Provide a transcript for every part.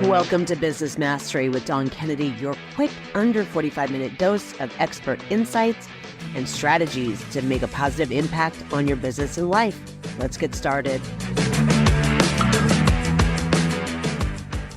Welcome to Business Mastery with Dawn Kennedy, your quick under 45-minute dose of expert insights and strategies to make a positive impact on your business and life. Let's get started.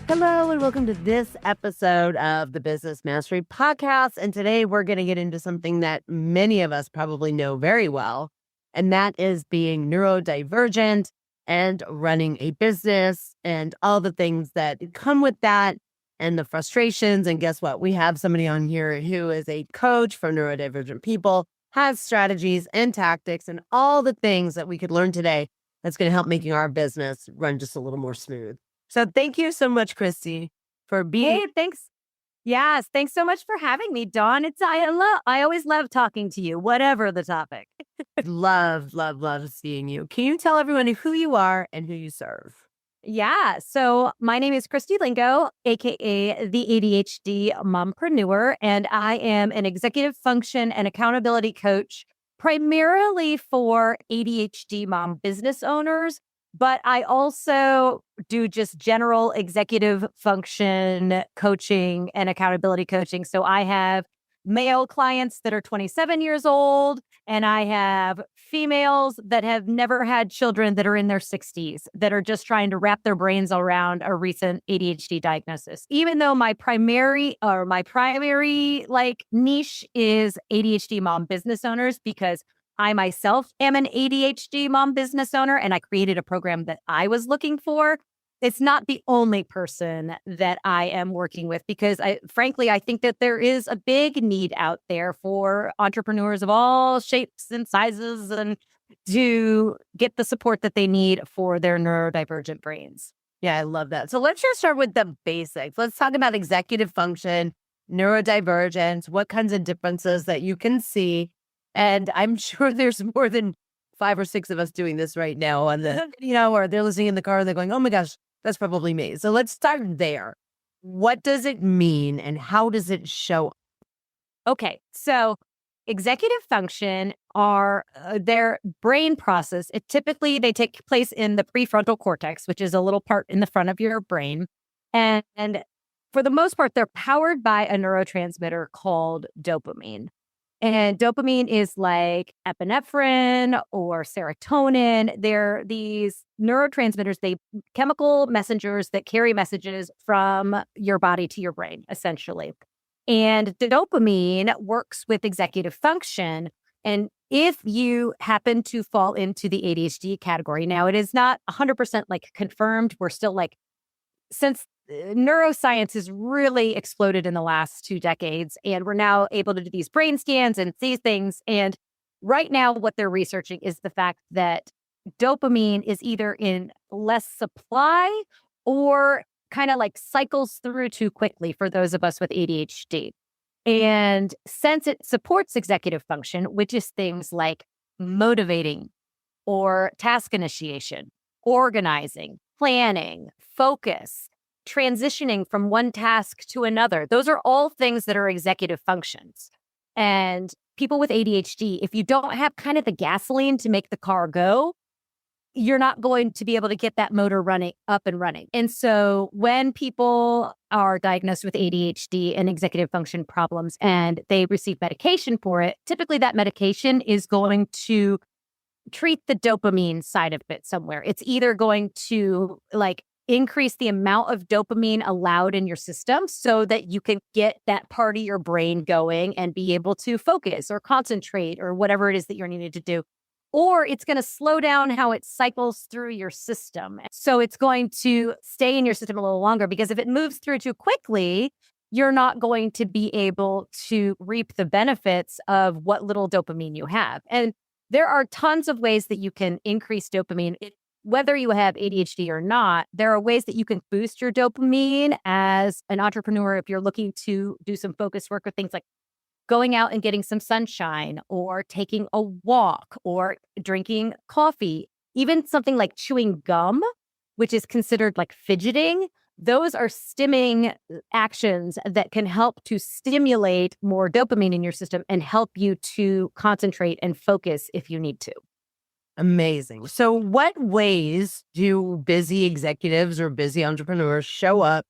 Hello, and welcome to this episode of the Business Mastery Podcast. And today we're going to get into something that many of us probably know very well, and that is being neurodivergent and running a business and all the things that come with that and the frustrations. And guess what? We have somebody on here who is a coach for neurodivergent people, has strategies and tactics and all the things that we could learn today that's going to help making our business run just a little more smooth. So thank you so much, Christy, for being. Hey, thanks. Yes, thanks so much for having me, Dawn. I always love talking to you, whatever the topic. Love seeing you. Can you tell everyone who you are and who you serve? Yeah, so my name is Christy Lingo, aka the ADHD Mompreneur, and I am an executive function and accountability coach primarily for ADHD mom business owners. But I also do just general executive function coaching and accountability coaching. So I have male clients that are 27 years old, and I have females that have never had children that are in their 60s that are just trying to wrap their brains around a recent ADHD diagnosis. Even though my primary niche is ADHD mom business owners, because I myself am an ADHD mom business owner, and I created a program that I was looking for. It's not the only person that I am working with, because I think that there is a big need out there for entrepreneurs of all shapes and sizes and to get the support that they need for their neurodivergent brains. Yeah, I love that. So let's just start with the basics. Let's talk about executive function, neurodivergence, what kinds of differences that you can see. And I'm sure there's more than 5 or 6 of us doing this right now on the, or they're listening in the car and they're going, oh my gosh, that's probably me. So let's start there. What does it mean and how does it show up? Okay, so executive function are their brain process. They take place in the prefrontal cortex, which is a little part in the front of your brain. And for the most part, they're powered by a neurotransmitter called dopamine. And dopamine is like epinephrine or serotonin. They're these neurotransmitters, chemical messengers that carry messages from your body to your brain, essentially. And the dopamine works with executive function. And if you happen to fall into the ADHD category, now it is not 100% confirmed. We're still since neuroscience has really exploded in the last 2 decades, and we're now able to do these brain scans and see things. And right now, what they're researching is the fact that dopamine is either in less supply or kind of cycles through too quickly for those of us with ADHD. And since it supports executive function, which is things like motivating or task initiation, organizing, planning, focus, transitioning from one task to another. Those are all things that are executive functions. And people with ADHD, if you don't have kind of the gasoline to make the car go, you're not going to be able to get that motor up and running. And so when people are diagnosed with ADHD and executive function problems and they receive medication for it, typically that medication is going to treat the dopamine side of it somewhere. It's either going to increase the amount of dopamine allowed in your system so that you can get that part of your brain going and be able to focus or concentrate or whatever it is that you're needed to do. Or it's going to slow down how it cycles through your system. So it's going to stay in your system a little longer, because if it moves through too quickly, you're not going to be able to reap the benefits of what little dopamine you have. And there are tons of ways that you can increase dopamine. Whether you have ADHD or not, there are ways that you can boost your dopamine as an entrepreneur if you're looking to do some focus work, or things like going out and getting some sunshine, or taking a walk, or drinking coffee, even something like chewing gum, which is considered fidgeting. Those are stimming actions that can help to stimulate more dopamine in your system and help you to concentrate and focus if you need to. Amazing. So what ways do busy executives or busy entrepreneurs show up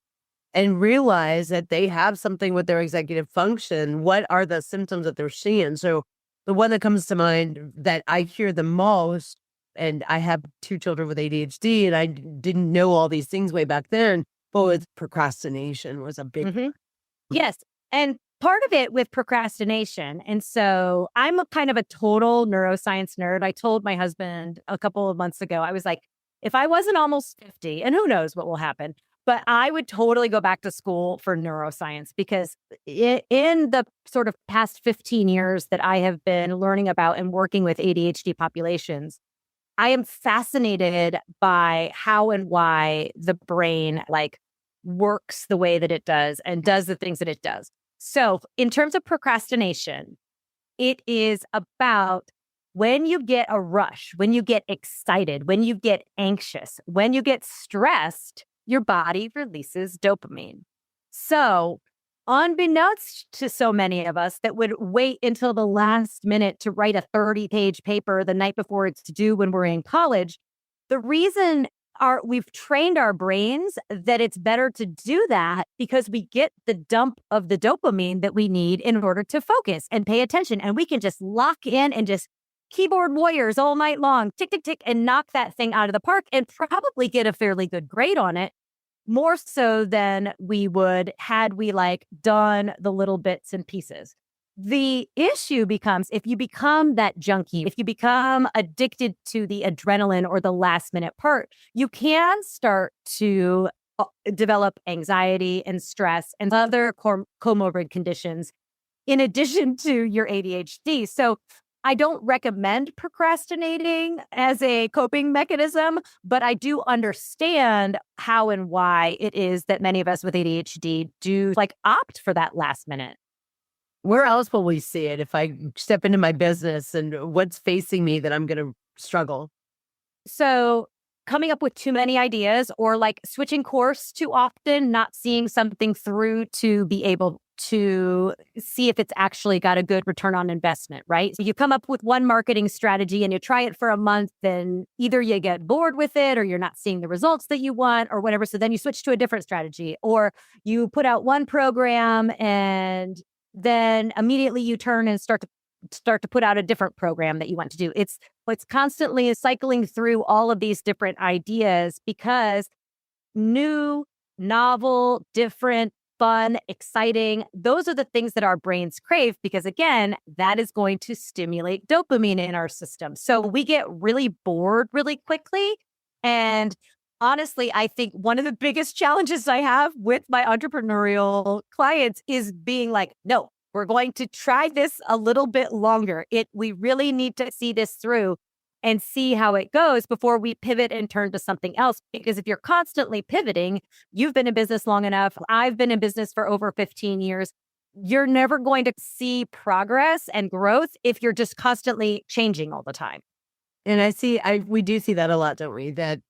and realize that they have something with their executive function. What are the symptoms that they're seeing? So the one that comes to mind that I hear the most, and I have 2 children with ADHD, and I didn't know all these things way back then, but with procrastination was a big. Yes. And part of it with procrastination. And so I'm a kind of a total neuroscience nerd. I told my husband a couple of months ago, I was like, if I wasn't almost 50, and who knows what will happen, but I would totally go back to school for neuroscience because in the sort of past 15 years that I have been learning about and working with ADHD populations, I am fascinated by how and why the brain works the way that it does and does the things that it does. So in terms of procrastination, it is about when you get a rush, when you get excited, when you get anxious, when you get stressed, your body releases dopamine. So unbeknownst to so many of us that would wait until the last minute to write a 30-page paper the night before it's due when we're in college, the reason we've trained our brains that it's better to do that because we get the dump of the dopamine that we need in order to focus and pay attention. And we can just lock in and just keyboard warriors all night long, tick, tick, tick, and knock that thing out of the park and probably get a fairly good grade on it, more so than we would had we done the little bits and pieces. The issue becomes if you become that junkie, if you become addicted to the adrenaline or the last minute part, you can start to develop anxiety and stress and other comorbid conditions in addition to your ADHD. So I don't recommend procrastinating as a coping mechanism, but I do understand how and why it is that many of us with ADHD do opt for that last minute. Where else will we see it if I step into my business and what's facing me that I'm going to struggle? So coming up with too many ideas or switching course too often, not seeing something through to be able to see if it's actually got a good return on investment, right? So you come up with one marketing strategy and you try it for a month, then either you get bored with it or you're not seeing the results that you want or whatever. So then you switch to a different strategy, or you put out one program and then immediately you turn and start to put out a different program that you want to do. It's constantly cycling through all of these different ideas because new, novel, different, fun, exciting, those are the things that our brains crave because, again, that is going to stimulate dopamine in our system. So we get really bored really quickly. And honestly, I think one of the biggest challenges I have with my entrepreneurial clients is being no, we're going to try this a little bit longer. We really need to see this through and see how it goes before we pivot and turn to something else. Because if you're constantly pivoting, you've been in business long enough. I've been in business for over 15 years. You're never going to see progress and growth if you're just constantly changing all the time. And we do see that a lot, don't we? That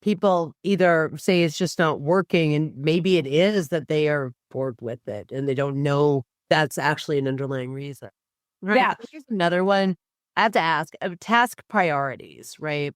people either say it's just not working, and maybe it is that they are bored with it and they don't know that's actually an underlying reason. Right. Yeah. Here's another one. I have to ask, task priorities, right?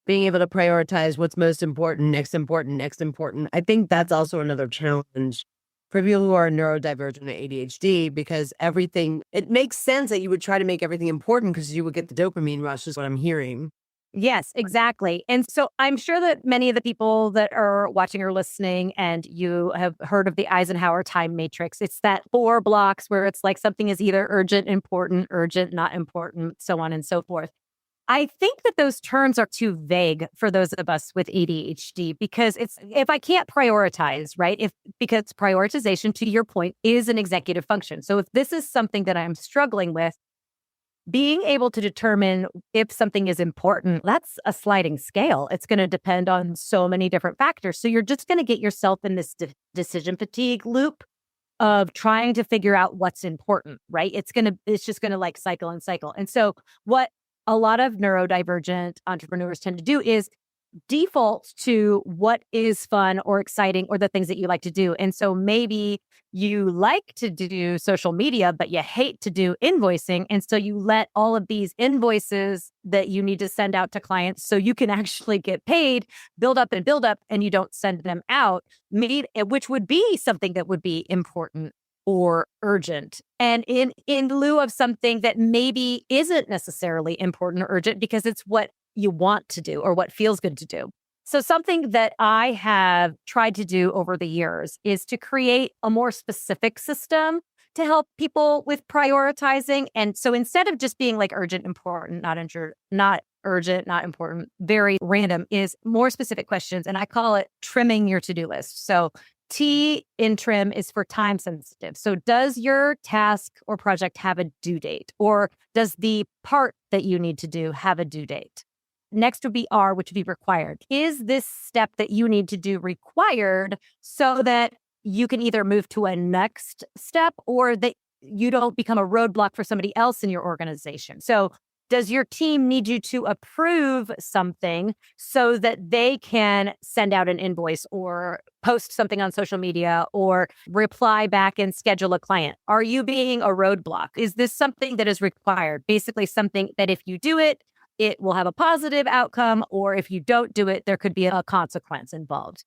Being able to prioritize what's most important, next important, next important. I think that's also another challenge for people who are neurodivergent and ADHD, because it makes sense that you would try to make everything important because you would get the dopamine rush is what I'm hearing. Yes, exactly. And so I'm sure that many of the people that are watching or listening, and you have heard of the Eisenhower time matrix. It's that 4 blocks where it's something is either urgent, not important, so on and so forth. I think that those terms are too vague for those of us with ADHD because if I can't prioritize, right? Because prioritization, to your point, is an executive function. So if this is something that I'm struggling with, being able to determine if something is important, that's a sliding scale. It's going to depend on so many different factors. So you're just going to get yourself in this decision fatigue loop of trying to figure out what's important, right? It's just going to cycle and cycle. And so what a lot of neurodivergent entrepreneurs tend to do is default to what is fun or exciting or the things that you like to do. And so maybe you like to do social media, but you hate to do invoicing. And so you let all of these invoices that you need to send out to clients so you can actually get paid build up, and you don't send them out, which would be something that would be important or urgent. And in lieu of something that maybe isn't necessarily important or urgent because it's what you want to do or what feels good to do. So something that I have tried to do over the years is to create a more specific system to help people with prioritizing. And so instead of just being like urgent, important, not urgent, not important, very random, is more specific questions. And I call it trimming your to-do list. So T in trim is for time sensitive. So does your task or project have a due date? Or does the part that you need to do have a due date? Next would be R, which would be required. Is this step that you need to do required so that you can either move to a next step or that you don't become a roadblock for somebody else in your organization? So does your team need you to approve something so that they can send out an invoice or post something on social media or reply back and schedule a client? Are you being a roadblock? Is this something that is required? Basically something that if you do it, it will have a positive outcome, or if you don't do it, there could be a consequence involved.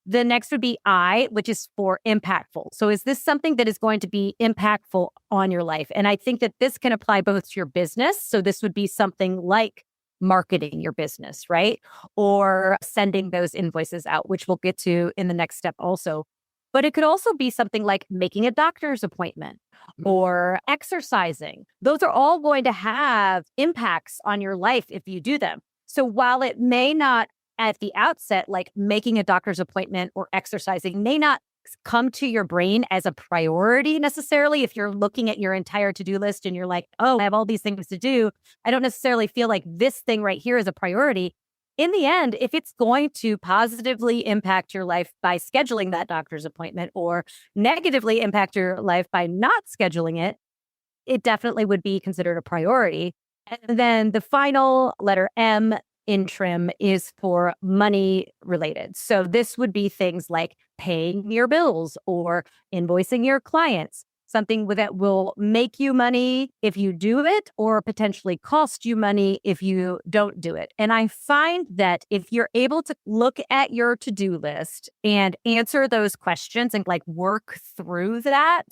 The next would be I, which is for impactful. So is this something that is going to be impactful on your life? And I think that this can apply both to your business. So this would be something like marketing your business, right? Or sending those invoices out, which we'll get to in the next step also. But it could also be something like making a doctor's appointment or exercising. Those are all going to have impacts on your life if you do them. So while it may not at the outset, like making a doctor's appointment or exercising may not come to your brain as a priority necessarily. If you're looking at your entire to-do list and you're like, oh, I have all these things to do, I don't necessarily feel like this thing right here is a priority. In the end, if it's going to positively impact your life by scheduling that doctor's appointment or negatively impact your life by not scheduling it, it definitely would be considered a priority. And then the final letter M in trim is for money related. So this would be things like paying your bills or invoicing your clients, something that will make you money if you do it or potentially cost you money if you don't do it. And I find that if you're able to look at your to-do list and answer those questions and like work through that,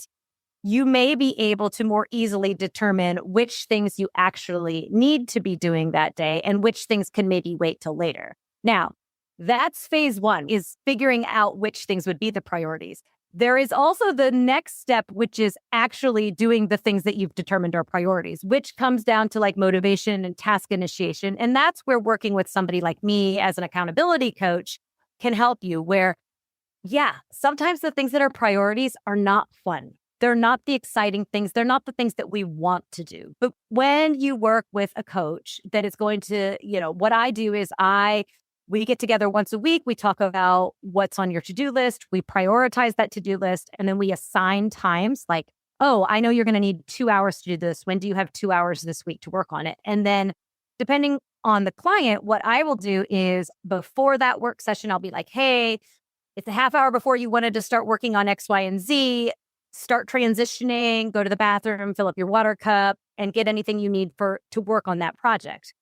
you may be able to more easily determine which things you actually need to be doing that day and which things can maybe wait till later. Now, that's phase one, is figuring out which things would be the priorities. There is also the next step, which is actually doing the things that you've determined are priorities, which comes down to like motivation and task initiation. And that's where working with somebody like me as an accountability coach can help you, where, yeah, sometimes the things that are priorities are not fun. They're not the exciting things. They're not the things that we want to do. But when you work with a coach that is going to, what I do is we get together once a week. We talk about what's on your to-do list. We prioritize that to-do list. And then we assign times like, oh, I know you're going to need 2 hours to do this. When do you have 2 hours this week to work on it? And then depending on the client, what I will do is before that work session, I'll be like, hey, it's a half hour before you wanted to start working on X, Y, and Z. Start transitioning, go to the bathroom, fill up your water cup, and get anything you need to work on that project.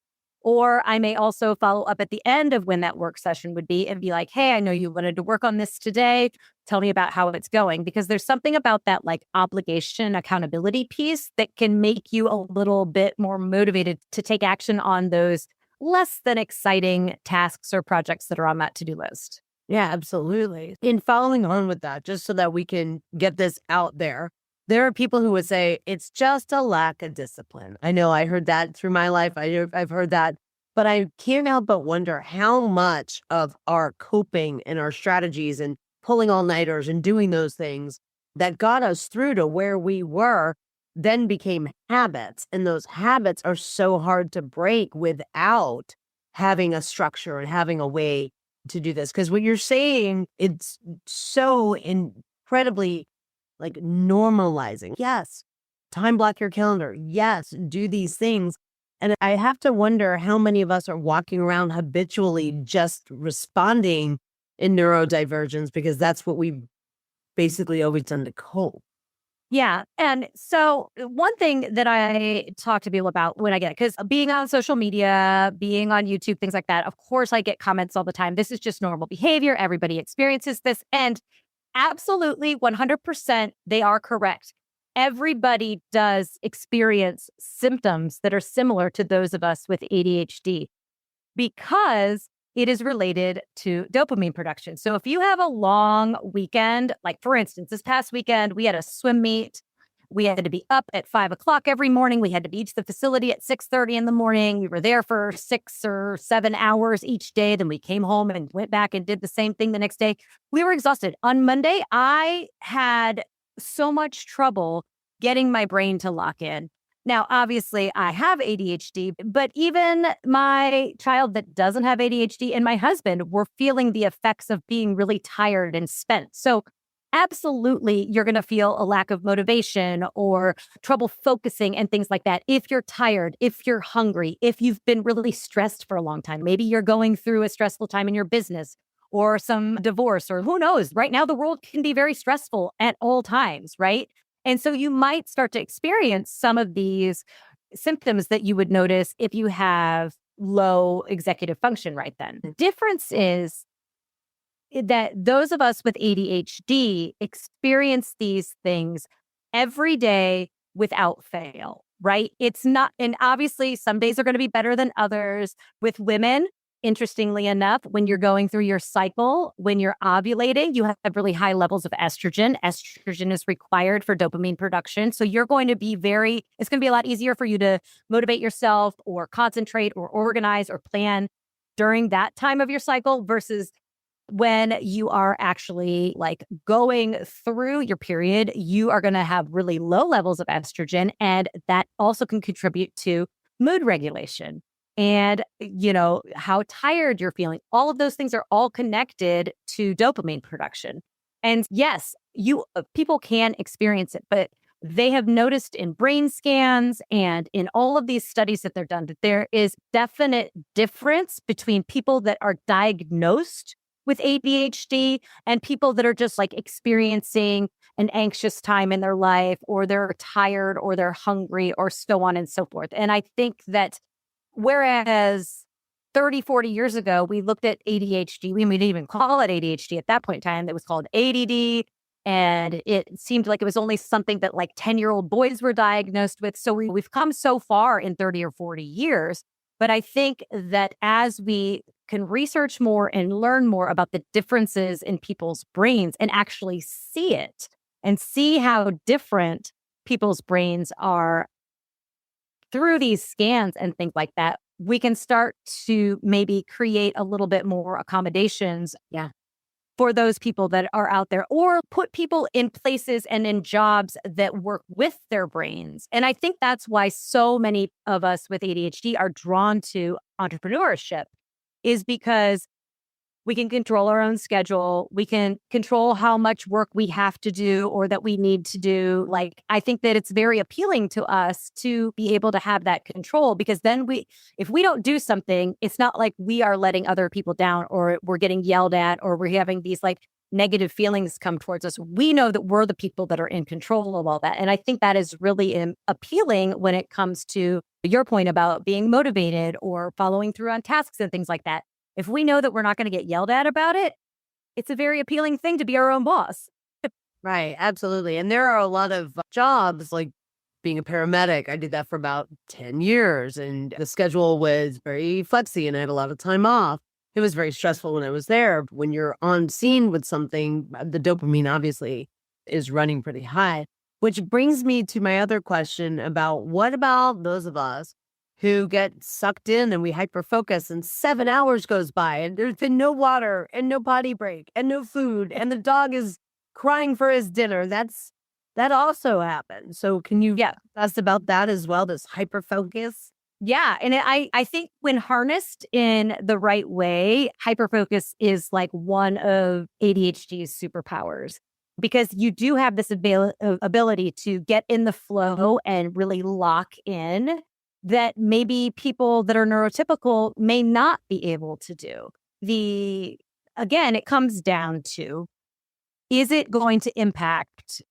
Or I may also follow up at the end of when that work session would be and be like, hey, I know you wanted to work on this today. Tell me about how it's going. Because there's something about that like obligation, accountability piece that can make you a little bit more motivated to take action on those less than exciting tasks or projects that are on that to-do list. Yeah, absolutely. In following on with that, just so that we can get this out there are people who would say it's just a lack of discipline. I know I heard that through my life. I've heard that, but I can't help but wonder how much of our coping and our strategies and pulling all-nighters and doing those things that got us through to where we were then became habits. And those habits are so hard to break without having a structure and having a way to do this. Because what you're saying, it's so incredibly like normalizing. Yes, time block your calendar. Yes, do these things. And I have to wonder how many of us are walking around habitually just responding in neurodivergence because that's what we've basically always done to cope. Yeah. And so one thing that I talk to people about when I get, because being on social media, being on YouTube, things like that, of course, I get comments all the time. This is just normal behavior. Everybody experiences this. And absolutely 100%, they are correct. Everybody does experience symptoms that are similar to those of us with ADHD because it is related to dopamine production. So if you have a long weekend, like for instance, this past weekend, we had a swim meet. We had to be up at 5 o'clock every morning. We had to be to the facility at 6:30 in the morning. We were there for 6 or 7 hours each day. Then we came home and went back and did the same thing the next day. We were exhausted. On Monday, I had so much trouble getting my brain to lock in. Now, obviously, I have ADHD, but even my child that doesn't have ADHD and my husband were feeling the effects of being really tired and spent. So absolutely, you're going to feel a lack of motivation or trouble focusing and things like that. If you're tired, if you're hungry, if you've been really stressed for a long time, maybe you're going through a stressful time in your business or some divorce, or who knows, right now the world can be very stressful at all times, right? And so you might start to experience some of these symptoms that you would notice if you have low executive function right then. The difference is that those of us with ADHD experience these things every day without fail, right? It's not, and obviously some days are going to be better than others. With women, interestingly enough, when you're going through your cycle, when you're ovulating, you have really high levels of estrogen. Estrogen is required for dopamine production. So you're going to be it's going to be a lot easier for you to motivate yourself or concentrate or organize or plan during that time of your cycle versus when you are actually like going through your period, you are going to have really low levels of estrogen. And that also can contribute to mood regulation and, how tired you're feeling. All of those things are all connected to dopamine production. And yes, people can experience it, but they have noticed in brain scans and in all of these studies that they're done that there is definite difference between people that are diagnosed with ADHD and people that are just like experiencing an anxious time in their life, or they're tired, or they're hungry, or so on and so forth. And I think that whereas 30, 40 years ago, we looked at ADHD, we didn't even call it ADHD at that point in time, it was called ADD. And it seemed like it was only something that like 10-year-old boys were diagnosed with. So we've come so far in 30 or 40 years. But I think that as we can research more and learn more about the differences in people's brains and actually see it and see how different people's brains are through these scans and things like that, we can start to maybe create a little bit more accommodations for those people that are out there, or put people in places and in jobs that work with their brains. And I think that's why so many of us with ADHD are drawn to entrepreneurship, is because we can control our own schedule. We can control how much work we have to do or that we need to do. Like, I think that it's very appealing to us to be able to have that control, because then if we don't do something, it's not like we are letting other people down, or we're getting yelled at, or we're having these like negative feelings come towards us. We know that we're the people that are in control of all that. And I think that is really appealing when it comes to your point about being motivated or following through on tasks and things like that. If we know that we're not going to get yelled at about it, it's a very appealing thing to be our own boss. Right, absolutely. And there are a lot of jobs like being a paramedic. I did that for about 10 years, and the schedule was very flexy and I had a lot of time off. It was very stressful when I was there. When you're on scene with something, the dopamine obviously is running pretty high, which brings me to my other question about what about those of us who get sucked in and we hyperfocus and 7 hours goes by and there's been no water and no potty break and no food and the dog is crying for his dinner. That also happens. So can you tell us about that as well, this hyperfocus? Yeah. And I think when harnessed in the right way, hyperfocus is like one of ADHD's superpowers, because you do have this ability to get in the flow and really lock in that maybe people that are neurotypical may not be able to do. Again, it comes down to, is it going to impact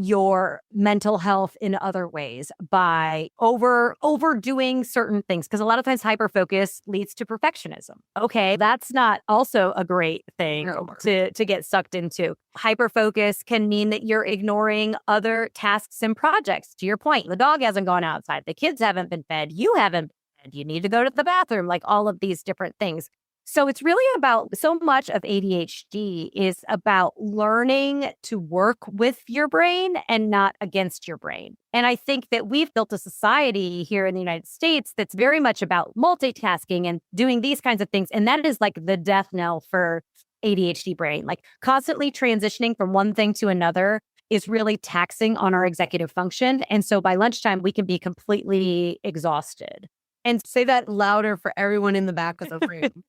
your mental health in other ways by overdoing certain things? Because a lot of times hyperfocus leads to perfectionism. Okay, that's not also a great thing to get sucked into. Hyperfocus can mean that you're ignoring other tasks and projects. To your point, the dog hasn't gone outside, the kids haven't been fed, you haven't been fed, you need to go to the bathroom, like all of these different things. So it's really about, so much of ADHD is about learning to work with your brain and not against your brain. And I think that we've built a society here in the United States that's very much about multitasking and doing these kinds of things. And that is like the death knell for ADHD brain. Like constantly transitioning from one thing to another is really taxing on our executive function. And so by lunchtime, we can be completely exhausted. And say that louder for everyone in the back of the room.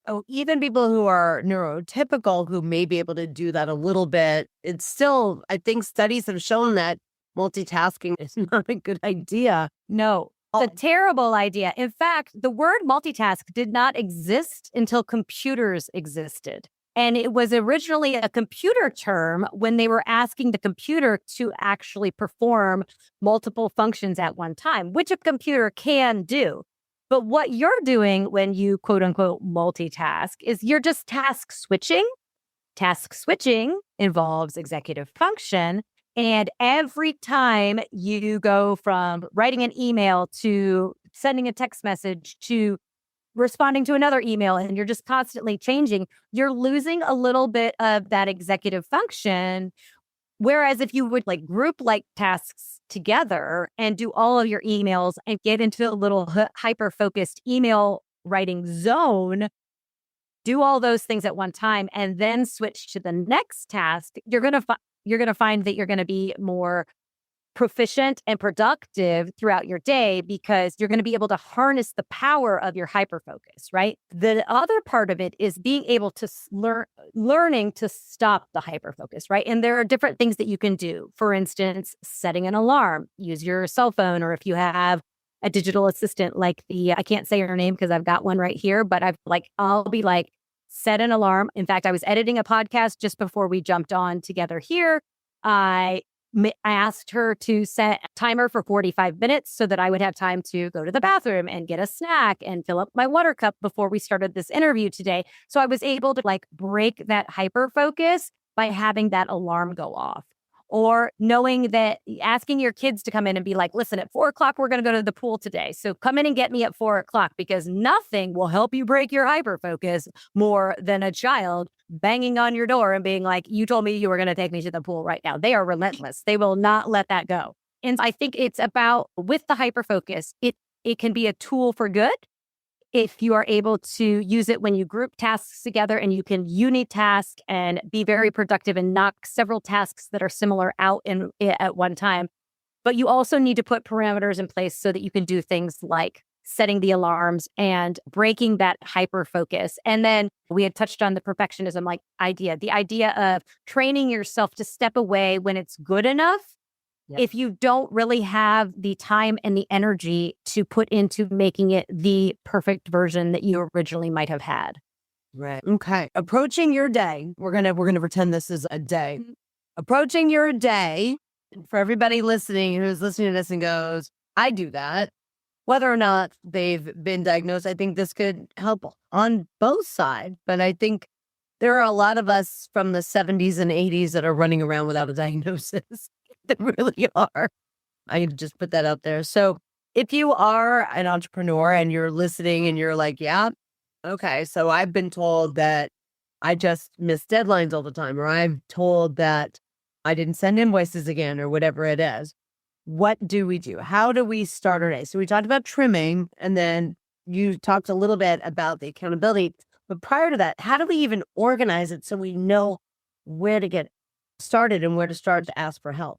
Oh, even people who are neurotypical who may be able to do that a little bit, it's still, I think studies have shown that multitasking is not a good idea. No, it's a terrible idea. In fact, the word multitask did not exist until computers existed. And it was originally a computer term when they were asking the computer to actually perform multiple functions at one time, which a computer can do. But what you're doing when you quote unquote multitask is you're just task switching. Task switching involves executive function. And every time you go from writing an email to sending a text message to responding to another email, and you're just constantly changing, you're losing a little bit of that executive function. Whereas if you would like group like tasks together and do all of your emails and get into a little hyper-focused email writing zone, do all those things at one time and then switch to the next task, you're going to find that you're going to be more proficient and productive throughout your day because you're going to be able to harness the power of your hyperfocus, right? The other part of it is being able to learning to stop the hyperfocus, right? And there are different things that you can do. For instance, setting an alarm, use your cell phone, or if you have a digital assistant like I can't say her name because I've got one right here, but I'll be like, set an alarm. In fact, I was editing a podcast just before we jumped on together here. I asked her to set a timer for 45 minutes so that I would have time to go to the bathroom and get a snack and fill up my water cup before we started this interview today. So I was able to like break that hyper focus by having that alarm go off. Or knowing that asking your kids to come in and be like, listen, at 4:00, we're going to go to the pool today. So come in and get me at 4:00 because nothing will help you break your hyperfocus more than a child banging on your door and being like, you told me you were going to take me to the pool right now. They are relentless. They will not let that go. And I think it's about with the hyperfocus, it can be a tool for good if you are able to use it when you group tasks together and you can unitask and be very productive and knock several tasks that are similar out at one time. But you also need to put parameters in place so that you can do things like setting the alarms and breaking that hyper focus. And then we had touched on the perfectionism the idea of training yourself to step away when it's good enough. Yep. If you don't really have the time and the energy to put into making it the perfect version that you originally might have had. Right. Okay. Approaching your day. We're gonna pretend this is a day. Mm-hmm. Approaching your day. For everybody listening who's listening to this and goes, I do that. Whether or not they've been diagnosed, I think this could help on both sides. But I think there are a lot of us from the 70s and 80s that are running around without a diagnosis. That really are. I just put that out there. So if you are an entrepreneur and you're listening and you're like, yeah, okay, so I've been told that I just miss deadlines all the time, or I'm told that I didn't send invoices again, or whatever it is. What do we do? How do we start our day? So we talked about trimming, and then you talked a little bit about the accountability. But prior to that, how do we even organize it so we know where to get started and where to start to ask for help?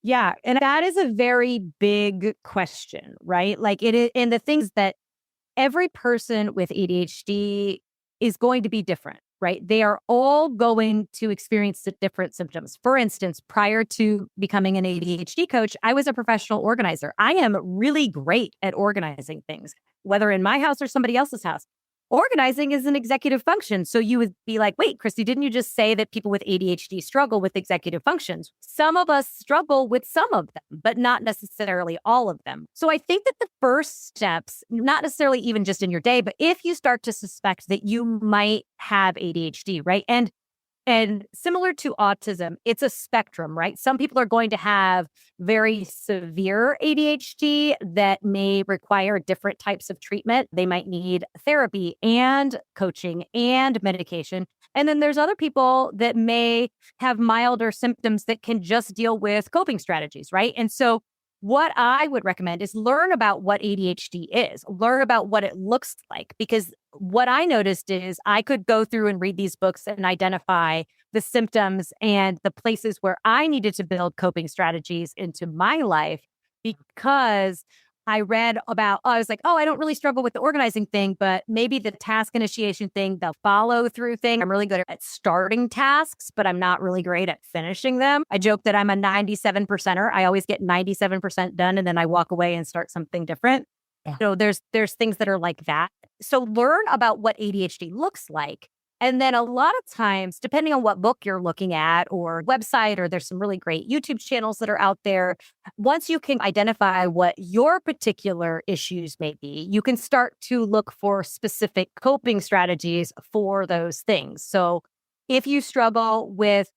Yeah. And that is a very big question, right? Like it is, and the things that every person with ADHD is going to be different. right? They are all going to experience the different symptoms. For instance, prior to becoming an ADHD coach, I was a professional organizer. I am really great at organizing things, whether in my house or somebody else's house. Organizing is an executive function. So you would be like, wait, Christy, didn't you just say that people with ADHD struggle with executive functions? Some of us struggle with some of them, but not necessarily all of them. So I think that the first steps, not necessarily even just in your day, but if you start to suspect that you might have ADHD, right? And similar to autism, it's a spectrum, right? Some people are going to have very severe ADHD that may require different types of treatment. They might need therapy and coaching and medication. And then there's other people that may have milder symptoms that can just deal with coping strategies, right? And so what I would recommend is learn about what ADHD is, learn about what it looks like, because what I noticed is I could go through and read these books and identify the symptoms and the places where I needed to build coping strategies into my life because I read about, I was like, oh, I don't really struggle with the organizing thing, but maybe the task initiation thing, the follow through thing. I'm really good at starting tasks, but I'm not really great at finishing them. I joke that I'm a 97%er. I always get 97% done and then I walk away and start something different. Yeah. So there's things that are like that. So learn about what ADHD looks like. And then a lot of times, depending on what book you're looking at or website, or there's some really great YouTube channels that are out there, once you can identify what your particular issues may be, you can start to look for specific coping strategies for those things. So if you struggle with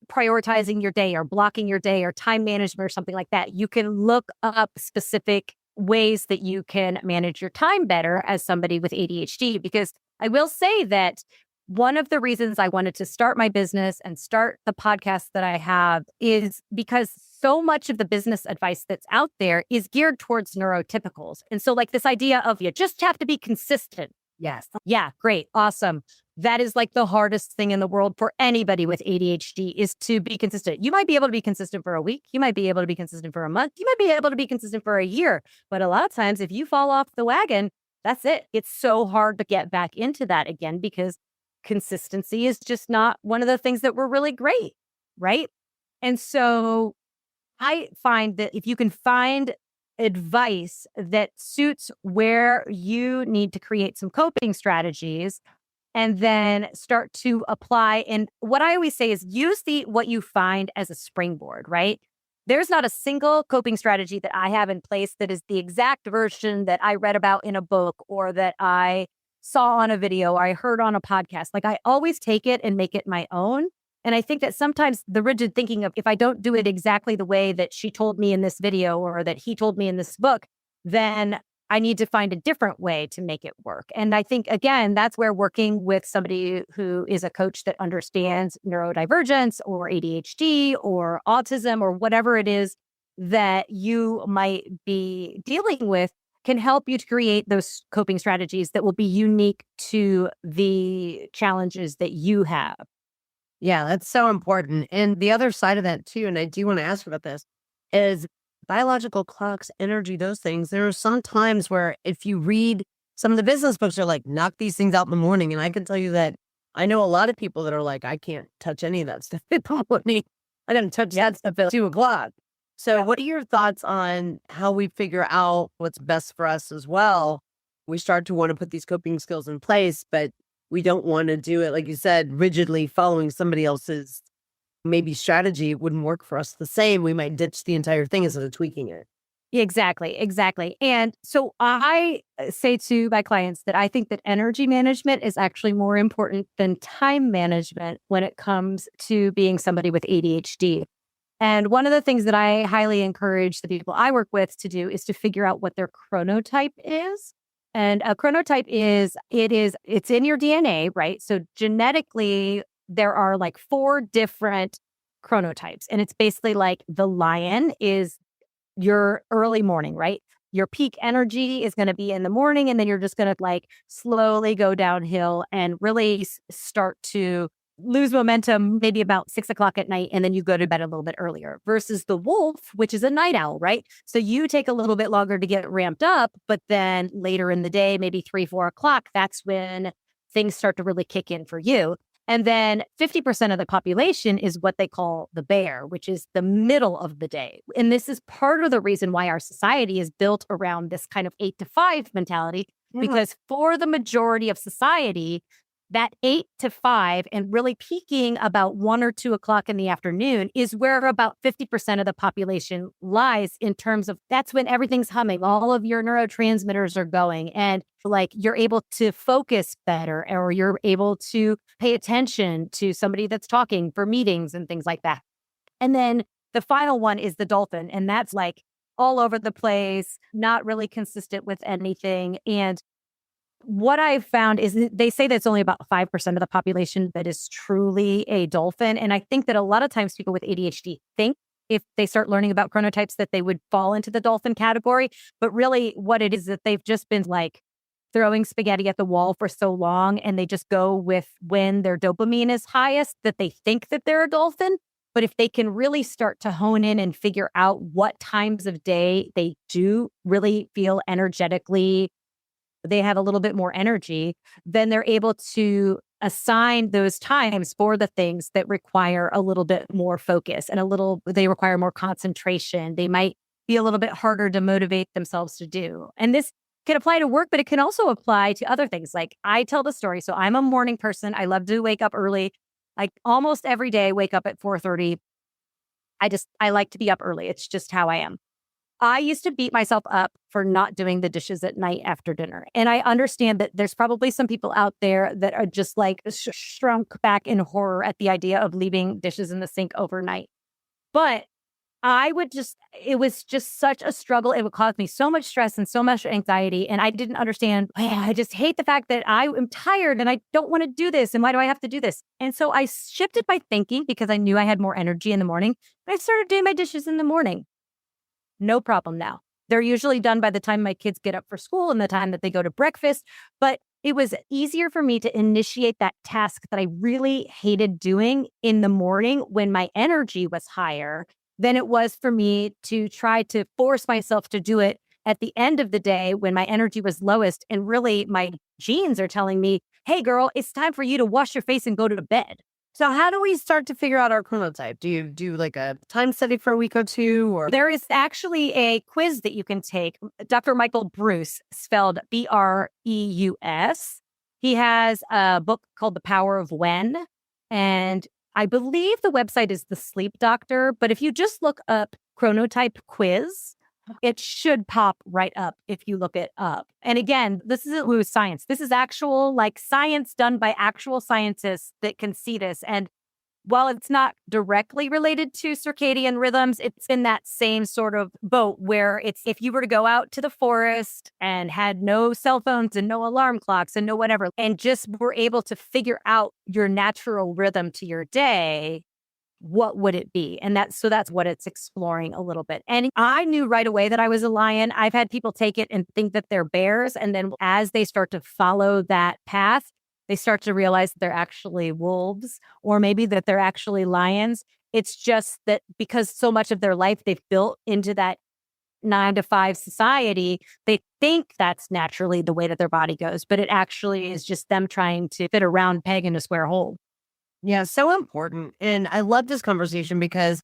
prioritizing your day or blocking your day or time management or something like that, you can look up specific ways that you can manage your time better as somebody with ADHD. Because I will say that one of the reasons I wanted to start my business and start the podcast that I have is because so much of the business advice that's out there is geared towards neurotypicals. And so like this idea of you just have to be consistent. Yes. Yeah, great. Awesome. That is like the hardest thing in the world for anybody with ADHD is to be consistent. You might be able to be consistent for a week. You might be able to be consistent for a month. You might be able to be consistent for a year. But a lot of times, if you fall off the wagon, that's it. It's so hard to get back into that again because consistency is just not one of the things that were really great, right? And so I find that if you can find advice that suits where you need to create some coping strategies and then start to apply. And what I always say is use what you find as a springboard, right? There's not a single coping strategy that I have in place that is the exact version that I read about in a book or that I saw on a video or I heard on a podcast. Like I always take it and make it my own. And I think that sometimes the rigid thinking of if I don't do it exactly the way that she told me in this video or that he told me in this book, then I need to find a different way to make it work. And I think, again, that's where working with somebody who is a coach that understands neurodivergence or ADHD or autism or whatever it is that you might be dealing with can help you to create those coping strategies that will be unique to the challenges that you have. Yeah, that's so important. And the other side of that too, and I do want to ask about this, is biological clocks, energy, those things. There are some times where if you read some of the business books are like, knock these things out in the morning. And I can tell you that I know a lot of people that are like, I can't touch any of that stuff in the morning. I didn't touch that stuff at 2:00. So what are your thoughts on how we figure out what's best for us as well? We start to want to put these coping skills in place, but we don't want to do it, like you said, rigidly following somebody else's maybe strategy wouldn't work for us the same. We might ditch the entire thing instead of tweaking it. Exactly. And so I say to my clients that I think that energy management is actually more important than time management when it comes to being somebody with ADHD. And one of the things that I highly encourage the people I work with to do is to figure out what their chronotype is. And a chronotype it's in your DNA, right? So genetically, there are like 4 different chronotypes. And it's basically like the lion is your early morning, right? Your peak energy is going to be in the morning. And then you're just going to like slowly go downhill and really start to lose momentum maybe about 6:00 at night. And then you go to bed a little bit earlier versus the wolf, which is a night owl, right? So you take a little bit longer to get ramped up, but then later in the day, maybe 3, 4 o'clock, that's when things start to really kick in for you. And then 50% of the population is what they call the bear, which is the middle of the day. And this is part of the reason why our society is built around this kind of 8 to 5 mentality, because for the majority of society, that 8 to 5 and really peaking about 1 or 2 o'clock in the afternoon is where about 50% of the population lies in terms of that's when everything's humming. All of your neurotransmitters are going and like you're able to focus better or you're able to pay attention to somebody that's talking for meetings and things like that. And then the final one is the dolphin. And that's like all over the place, not really consistent with anything. And what I've found is they say that it's only about 5% of the population that is truly a dolphin. And I think that a lot of times people with ADHD think if they start learning about chronotypes that they would fall into the dolphin category. But really what it is that they've just been like throwing spaghetti at the wall for so long and they just go with when their dopamine is highest that they think that they're a dolphin. But if they can really start to hone in and figure out what times of day they do really feel energetically, they have a little bit more energy, then they're able to assign those times for the things that require a little bit more focus and they require more concentration. They might be a little bit harder to motivate themselves to do. And this can apply to work, but it can also apply to other things. Like I tell the story. So I'm a morning person. I love to wake up early. Like almost every day, wake up at 4:30. I like to be up early. It's just how I am. I used to beat myself up for not doing the dishes at night after dinner. And I understand that there's probably some people out there that are just like shrunk back in horror at the idea of leaving dishes in the sink overnight. But it was just such a struggle. It would cause me so much stress and so much anxiety. And I didn't understand. I just hate the fact that I am tired and I don't want to do this. And why do I have to do this? And so I shifted my thinking because I knew I had more energy in the morning. I started doing my dishes in the morning. No problem now. They're usually done by the time my kids get up for school and the time that they go to breakfast. But it was easier for me to initiate that task that I really hated doing in the morning when my energy was higher than it was for me to try to force myself to do it at the end of the day when my energy was lowest. And really, my genes are telling me, hey, girl, it's time for you to wash your face and go to bed. So how do we start to figure out our chronotype? Do you do like a time study for a week or two? Or there is actually a quiz that you can take. Dr. Michael Breus, spelled Breus. He has a book called The Power of When. And I believe the website is The Sleep Doctor. But if you just look up Chronotype quiz, it should pop right up if you look it up. And again, this isn't woo science. This is actual like science done by actual scientists that can see this. And while it's not directly related to circadian rhythms, it's in that same sort of boat where it's if you were to go out to the forest and had no cell phones and no alarm clocks and no whatever, and just were able to figure out your natural rhythm to your day, what would it be? And that's what it's exploring a little bit. And I knew right away that I was a lion. I've had people take it and think that they're bears. And then as they start to follow that path, they start to realize that they're actually wolves or maybe that they're actually lions. It's just that because so much of their life they've built into that 9 to 5 society, they think that's naturally the way that their body goes. But it actually is just them trying to fit a round peg in a square hole. Yeah, so important. And I love this conversation because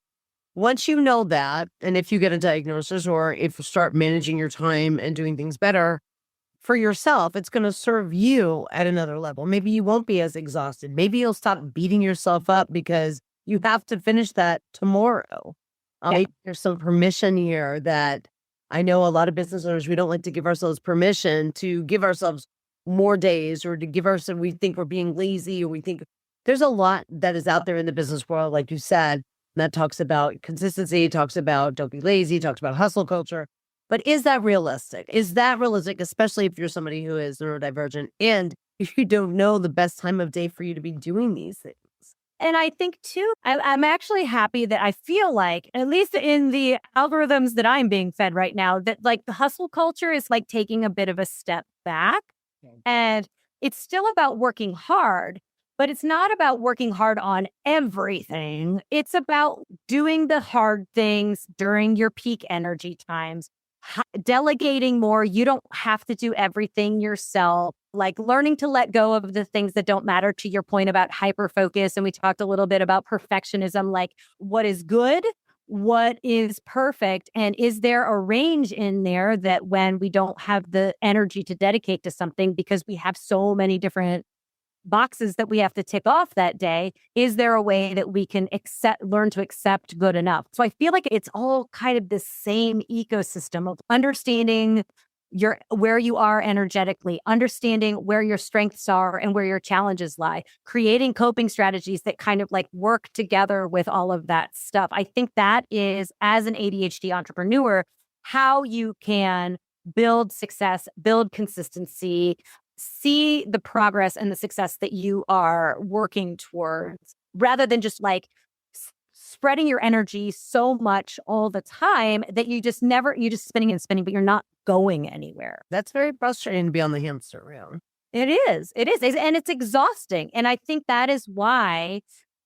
once you know that, and if you get a diagnosis or if you start managing your time and doing things better for yourself, it's going to serve you at another level. Maybe you won't be as exhausted. Maybe you'll stop beating yourself up because you have to finish that tomorrow. Yeah. There's some permission here that I know a lot of business owners, we don't like to give ourselves permission to give ourselves more days or to give ourselves, we think we're being lazy or we think there's a lot that is out there in the business world, like you said, that talks about consistency, talks about don't be lazy, talks about hustle culture. But is that realistic? Is that realistic, especially if you're somebody who is neurodivergent and if you don't know the best time of day for you to be doing these things? And I think too, I'm actually happy that I feel like, at least in the algorithms that I'm being fed right now, that like the hustle culture is like taking a bit of a step back. And it's still about working hard. But it's not about working hard on everything. It's about doing the hard things during your peak energy times, delegating more. You don't have to do everything yourself. like learning to let go of the things that don't matter, to your point about hyperfocus. And we talked a little bit about perfectionism, like what is good, what is perfect, and is there a range in there that when we don't have the energy to dedicate to something because we have so many different boxes that we have to tick off that day, is there a way that we can learn to accept good enough? So I feel like it's all kind of the same ecosystem of understanding where you are energetically, understanding where your strengths are and where your challenges lie, creating coping strategies that kind of like work together with all of that stuff. I think that is, as an ADHD entrepreneur, how you can build success, build consistency, see the progress and the success that you are working towards, rather than just like spreading your energy so much all the time that you're just spinning and spinning, but you're not going anywhere. That's very frustrating to be on the hamster wheel. It is. And it's exhausting. And I think that is why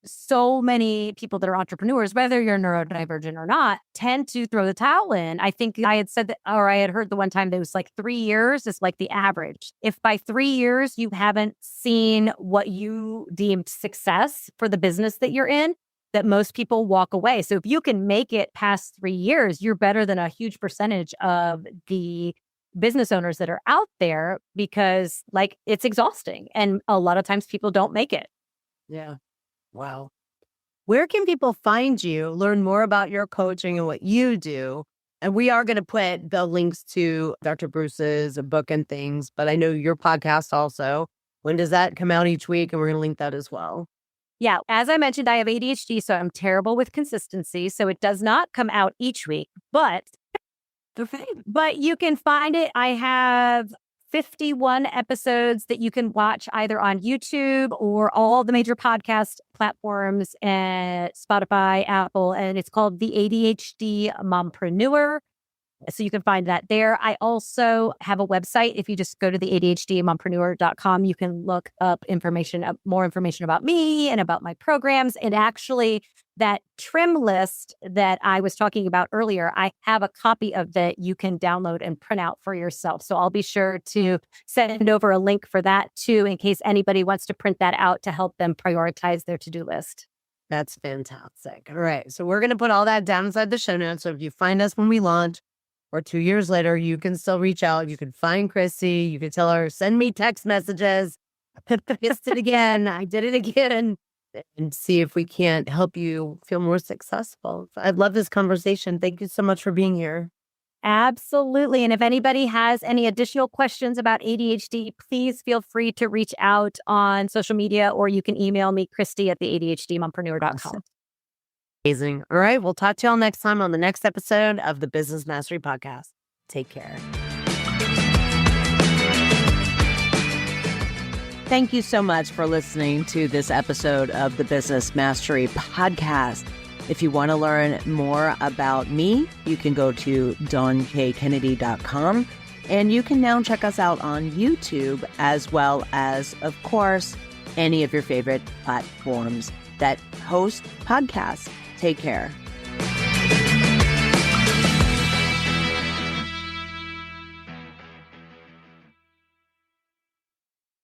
so many people that are entrepreneurs, whether you're neurodivergent or not, tend to throw the towel in. I think I had said that, or I had heard the one time that it was like 3 years is like the average. If by 3 years you haven't seen what you deemed success for the business that you're in, that most people walk away. So if you can make it past 3 years, you're better than a huge percentage of the business owners that are out there, because like it's exhausting. And a lot of times people don't make it. Yeah. Wow. Where can people find you, learn more about your coaching and what you do? And we are going to put the links to Dr. Bruce's book and things, but I know your podcast also. When does that come out each week? And we're going to link that as well. Yeah. As I mentioned, I have ADHD, so I'm terrible with consistency. So it does not come out each week, but you can find it. I have 51 episodes that you can watch either on YouTube or all the major podcast platforms at Spotify, Apple, and it's called the ADHD Mompreneur. So you can find that there. I also have a website. If you just go to the ADHDmompreneur.com, you can look up more information about me and about my programs. And actually, that trim list that I was talking about earlier, I have a copy of that you can download and print out for yourself. So I'll be sure to send over a link for that too, in case anybody wants to print that out to help them prioritize their to-do list. That's fantastic. All right. So we're going to put all that down inside the show notes. So if you find us when we launch, or 2 years later, you can still reach out. You can find Christy. You can tell her, send me text messages. I missed it again. I did it again. And see if we can't help you feel more successful. I love this conversation. Thank you so much for being here. Absolutely. And if anybody has any additional questions about ADHD, please feel free to reach out on social media, or you can email me, Christy at the ADHDmompreneur.com. Awesome. Amazing. All right. We'll talk to y'all next time on the next episode of the Business Mastery Podcast. Take care. Thank you so much for listening to this episode of the Business Mastery Podcast. If you want to learn more about me, you can go to DawnKKennedy.com, and you can now check us out on YouTube, as well as, of course, any of your favorite platforms that host podcasts. Take care.